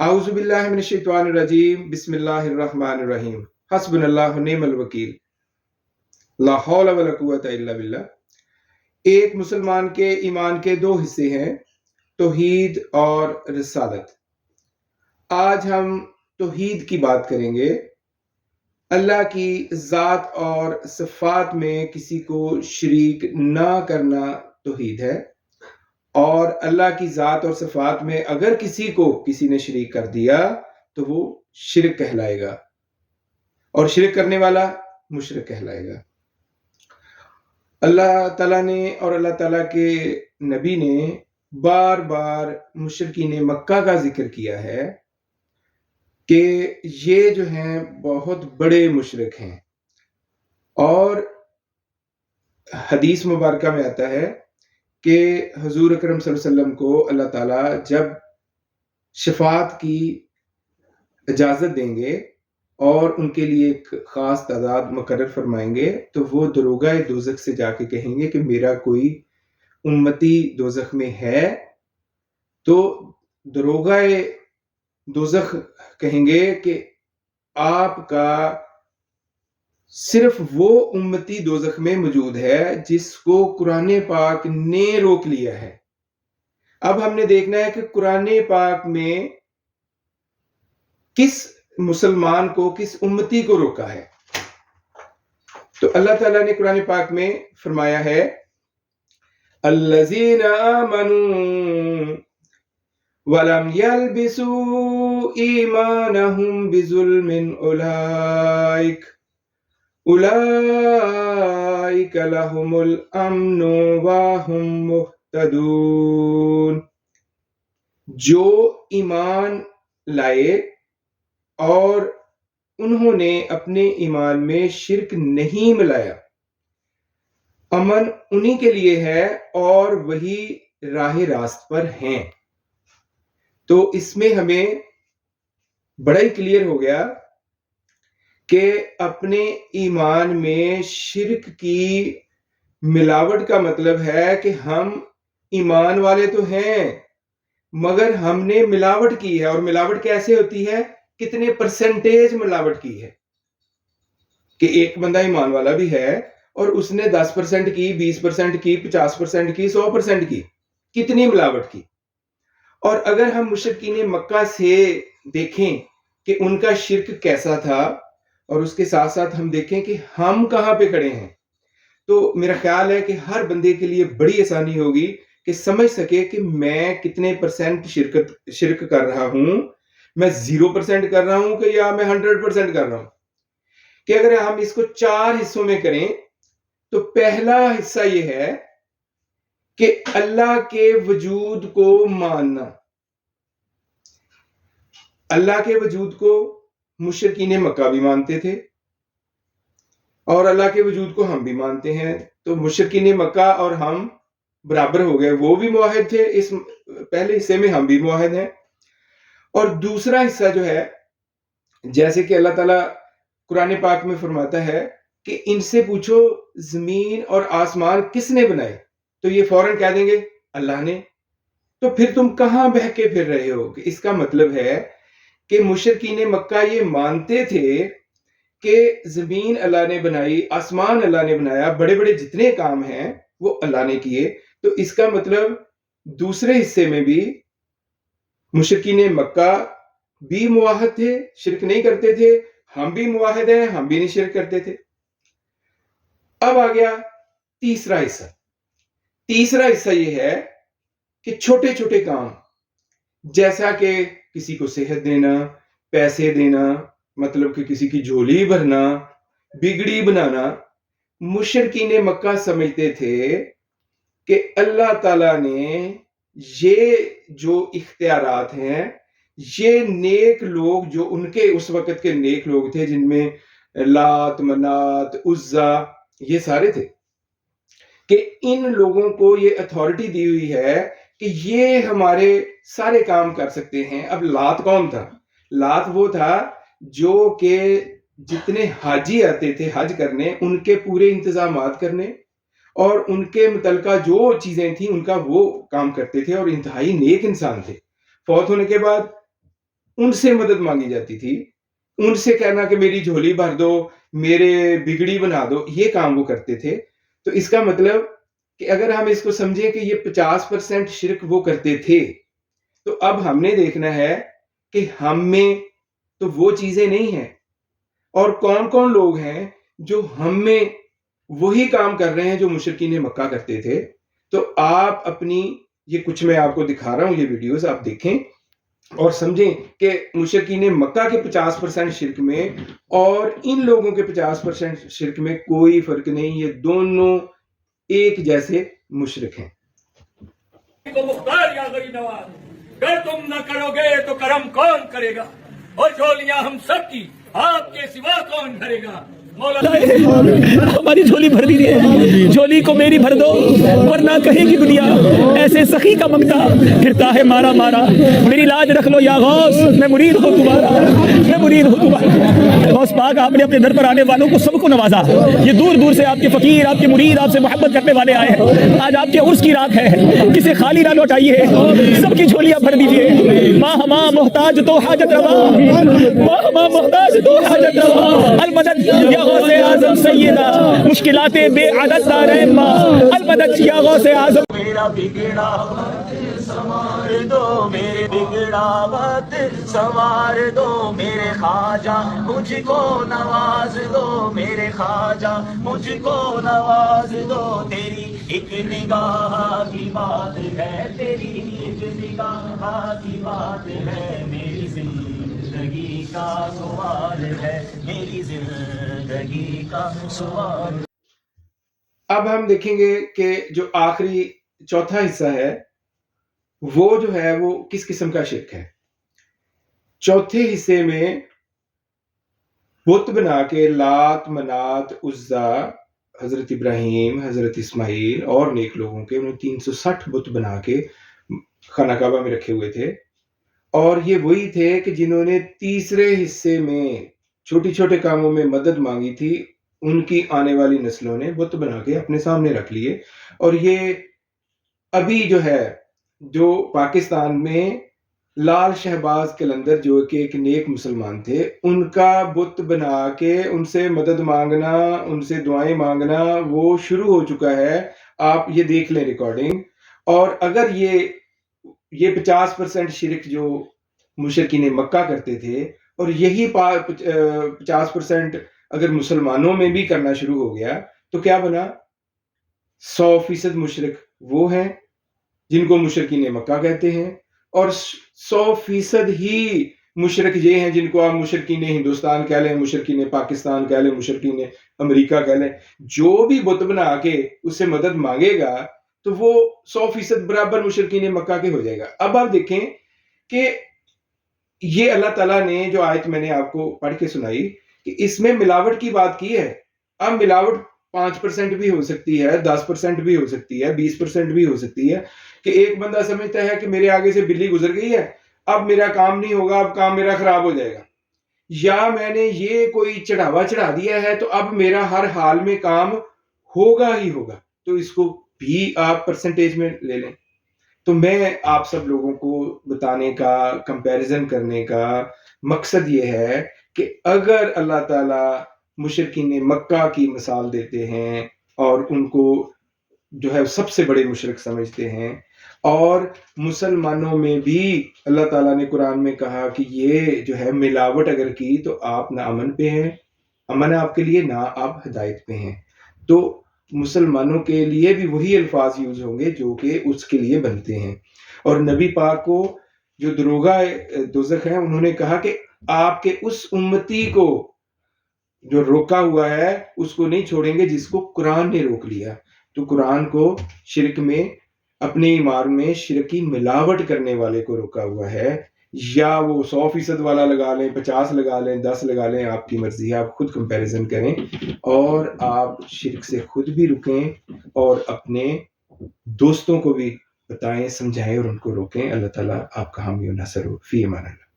اعوذ باللہ من الشیطان الرجیم بسم اللہ الرحمن الرحیم حسبنا اللہ ونعم الوکیل لا حول ولا قوۃ الا باللہ۔ ایک مسلمان کے ایمان کے دو حصے ہیں، توحید اور رسالت۔ آج ہم توحید کی بات کریں گے۔ اللہ کی ذات اور صفات میں کسی کو شریک نہ کرنا توحید ہے، اور اللہ کی ذات اور صفات میں اگر کسی نے شریک کر دیا تو وہ شرک کہلائے گا، اور شرک کرنے والا مشرک کہلائے گا۔ اللہ تعالیٰ نے اور اللہ تعالیٰ کے نبی نے بار بار مشرکین مکہ کا ذکر کیا ہے کہ یہ جو ہیں بہت بڑے مشرک ہیں، اور حدیث مبارکہ میں آتا ہے کہ حضور اکرم صلی اللہ علیہ وسلم کو اللہ تعالیٰ جب شفاعت کی اجازت دیں گے اور ان کے لیے ایک خاص تعداد مقرر فرمائیں گے، تو وہ دروغہ دوزخ سے جا کے کہیں گے کہ میرا کوئی امتی دوزخ میں ہے، تو دروغہ دوزخ کہیں گے کہ آپ کا صرف وہ امتی دوزخ میں موجود ہے جس کو قرآن پاک نے روک لیا ہے۔ اب ہم نے دیکھنا ہے کہ قرآن پاک میں کس مسلمان کو، کس امتی کو روکا ہے۔ تو اللہ تعالیٰ نے قرآن پاک میں فرمایا ہے الذین آمنوا وَلَمْ يَلْبِسُوا إِيمَانَهُمْ بِظُلْمٍ أُولَئِكَ لَهُمُ الْأَمْنُ وَهُمْ مُهْتَدُونَ۔ جو ایمان لائے اور انہوں نے اپنے ایمان میں شرک نہیں ملایا، امن انہی کے لیے ہے اور وہی راہ راست پر ہیں۔ تو اس میں ہمیں بڑا ہی کلیئر ہو گیا کہ اپنے ایمان میں شرک کی ملاوٹ کا مطلب ہے کہ ہم ایمان والے تو ہیں مگر ہم نے ملاوٹ کی ہے۔ اور ملاوٹ کیسے ہوتی ہے؟ کتنے پرسنٹیج ملاوٹ کی ہے کہ ایک بندہ ایمان والا بھی ہے اور اس نے 10% کی، 20% کی، 50% کی، 100% کی، کتنی ملاوٹ کی۔ اور اگر ہم مشرکین مکہ سے دیکھیں کہ ان کا شرک کیسا تھا، اور اس کے ساتھ ساتھ ہم دیکھیں کہ ہم کہاں پہ کھڑے ہیں، تو میرا خیال ہے کہ ہر بندے کے لیے بڑی آسانی ہوگی کہ سمجھ سکے کہ میں کتنے پرسنٹ شرک کر رہا ہوں، میں 0% کر رہا ہوں کہ یا میں 100% کر رہا ہوں۔ کہ اگر ہم اس کو 4 حصوں میں کریں تو پہلا حصہ یہ ہے کہ اللہ کے وجود کو ماننا۔ اللہ کے وجود کو مشرکین مکہ بھی مانتے تھے اور اللہ کے وجود کو ہم بھی مانتے ہیں، تو مشرکین مکہ اور ہم برابر ہو گئے۔ وہ بھی موحد تھے، اس پہلے حصے میں ہم بھی موحد ہیں۔ اور دوسرا حصہ جو ہے، جیسے کہ اللہ تعالیٰ قرآن پاک میں فرماتا ہے کہ ان سے پوچھو زمین اور آسمان کس نے بنائے، تو یہ فوراً کہہ دیں گے اللہ نے۔ تو پھر تم کہاں بہہ کے پھر رہے ہو؟ کہ اس کا مطلب ہے کہ مشرکین مکہ یہ مانتے تھے کہ زمین اللہ نے بنائی، آسمان اللہ نے بنایا، بڑے بڑے جتنے کام ہیں وہ اللہ نے کیے۔ تو اس کا مطلب دوسرے حصے میں بھی مشرکین مکہ بھی موحد تھے، شرک نہیں کرتے تھے، ہم بھی موحد ہیں، ہم بھی نہیں شرک کرتے تھے۔ اب آ گیا تیسرا حصہ۔ تیسرا حصہ یہ ہے کہ چھوٹے چھوٹے کام، جیسا کہ کسی کو صحت دینا، پیسے دینا، مطلب کہ کسی کی جھولی بھرنا، بگڑی بنانا، مشرکین مکہ سمجھتے تھے کہ اللہ تعالیٰ نے یہ جو اختیارات ہیں، یہ نیک لوگ جو ان کے اس وقت کے نیک لوگ تھے، جن میں لات، منات، عزا، یہ سارے تھے، کہ ان لوگوں کو یہ اتھارٹی دی ہوئی ہے کہ یہ ہمارے سارے کام کر سکتے ہیں۔ اب لات کون تھا؟ لات وہ تھا جو کہ جتنے حاجی آتے تھے حج کرنے، ان کے پورے انتظامات کرنے اور ان کے متعلقہ جو چیزیں تھیں ان کا وہ کام کرتے تھے، اور انتہائی نیک انسان تھے۔ فوت ہونے کے بعد उनसे मदद मांगी जाती थी, उनसे कहना कि मेरी झोली भर दो, मेरे बिगड़ी बना दो, ये काम वो करते थे। तो इसका मतलब कि अगर हम इसको समझें कि ये 50% शिरक वो करते थे, तो अब हमने देखना है कि हम में तो वो चीजें नहीं हैं, और कौन कौन लोग हैं जो हम में वही काम कर रहे हैं जो मुशरिकीन मक्का करते थे। तो आप अपनी, ये कुछ मैं आपको दिखा रहा हूं, ये वीडियोस आप देखें और समझें कि मुशरिकीन मक्का के 50% शिरक में और इन लोगों के 50% शिरक में कोई फर्क नहीं, ये दोनों एक जैसे मुशरिक हैं। अगर तुम न करोगे तो करम कौन करेगा, और झोलियां हम सब की आपके सिवा कौन भरेगा। हमारी झोली भर दीजिए, झोली को मेरी भर दो, वरना कहेगी दुनिया ऐसे सखी का मंगता फिरता है मारा मारा। मेरी लाज रख लो या गौस, मैं मुरीद हूँ तुम्हारा, मैं मुरीद हूँ तुम्हारा। गौस पाक, आपने अपने दर पर आने वालों को सबको नवाजा। ये दूर दूर से आपके फकीर, आपके मुरीद, आपसे मोहब्बत करने वाले आए हैं। आज आपके उर्स की रात है, किसे खाली ना लौटाइए, सबकी झोलियां भर दीजिए। माँ हमा मोहताज तो हाजत रवा, माँ हमा मोहताज तो हाजत रवा। अलमदद या गौसे आजम सैयदा, मुश्किलाते बेअदद दारे माँ, अलमदद या गौसे आजम। मेरा बिगड़ा संवार दो, मेरे बिगड़ा वक्त संवार दो, मेरे ख्वाजा मुझको नवाज दो, मेरे ख्वाजा मुझको नवाज दो। तेरी एक निगाह की बात है, तेरी एक निगाह की बात है, मेरी जिंदगी का सवाल है, मेरी जिंदगी का सवाल। अब हम देखेंगे कि जो आखिरी चौथा हिस्सा है वो जो है वो किस किस्म का शिरक है। चौथे हिस्से में बुत बना के लात, मनात, उज्जा, हजरत इब्राहिम, हजरत इस्माइल और नेक लोगों के, उन्हें 360 बुत बना के खाना काबा में रखे हुए थे। और ये वही थे कि जिन्होंने तीसरे हिस्से में छोटी छोटे कामों में मदद मांगी थी, उनकी आने वाली नस्लों ने बुत बना के अपने सामने रख लिए। और ये अभी जो है, जो पाकिस्तान में लाल शहबाज कलंदर जो कि एक नेक मुसलमान थे, उनका बुत बना के उनसे मदद मांगना, उनसे दुआएं मांगना वो शुरू हो चुका है। आप ये देख लें रिकॉर्डिंग। और अगर ये 50% शिरक जो मुशरिकीन मक्का करते थे, और यही 50% अगर मुसलमानों में भी करना शुरू हो गया, तो क्या बना? 100% मुशरिक वो हैं जिनको मुशरिकीन मक्का कहते हैं, और 100% ही मुशरिक ये हैं जिनको आप मुशरिकीन हिंदुस्तान कह लें, मुशरिकीन पाकिस्तान कह लें, मुशरिकीन अमेरिका कह लें। जो भी बुत बना के उससे मदद मांगेगा तो वो 100% बराबर मुशरिकीन मक्का के हो जाएगा। अब आप देखें कि ये अल्लाह ताला ने जो आयत मैंने आपको पढ़ के सुनाई कि इसमें मिलावट की बात की है। अब मिलावट 5% भी हो सकती है, 10% भी हो सकती है, 20% भी हो सकती है। कि एक बंदा समझता है कि मेरे आगे से बिल्ली गुजर गई है, अब मेरा काम नहीं होगा, अब काम मेरा खराब हो जाएगा, या मैंने ये कोई चढ़ावा चढ़ा दिया है तो अब मेरा हर हाल में काम होगा ही होगा। तो इसको भी आप परसेंटेज में ले लें। तो मैं आप सब लोगों को बताने का, कंपैरिजन करने का मकसद ये है कि अगर अल्लाह ताला मुशरिकीन मक्का की मिसाल देते हैं और उनको जो है सबसे बड़े मुशरिक समझते हैं, और मुसलमानों में भी अल्लाह ताला ने कुरान में कहा कि ये जो है मिलावट अगर की तो आप ना अमन पे हैं, अमन आपके लिए, ना आप हिदायत पे हैं। तो मुसलमानों के लिए भी वही अल्फाज यूज होंगे जो कि उसके लिए बनते हैं। और नबी पाक को जो दरोगा दोज़ख है, उन्होंने कहा कि आपके उस उम्मती को जो रोका हुआ है उसको नहीं छोड़ेंगे जिसको कुरान ने रोक लिया। तो कुरान को शिरक में, अपने ईमान में शिरक की मिलावट करने वाले को रोका हुआ है। या वो 100% वाला लगा लें, 50 लगा लें, 10 लगा लें, आपकी मर्जी है, आप खुद कंपैरिजन करें और आप शिरक से खुद भी रुकें और अपने दोस्तों को भी बताएं, समझाएं और उनको रोकें। अल्लाह ताला आपका हामी व नासर हो। फी अमान अल्लाह।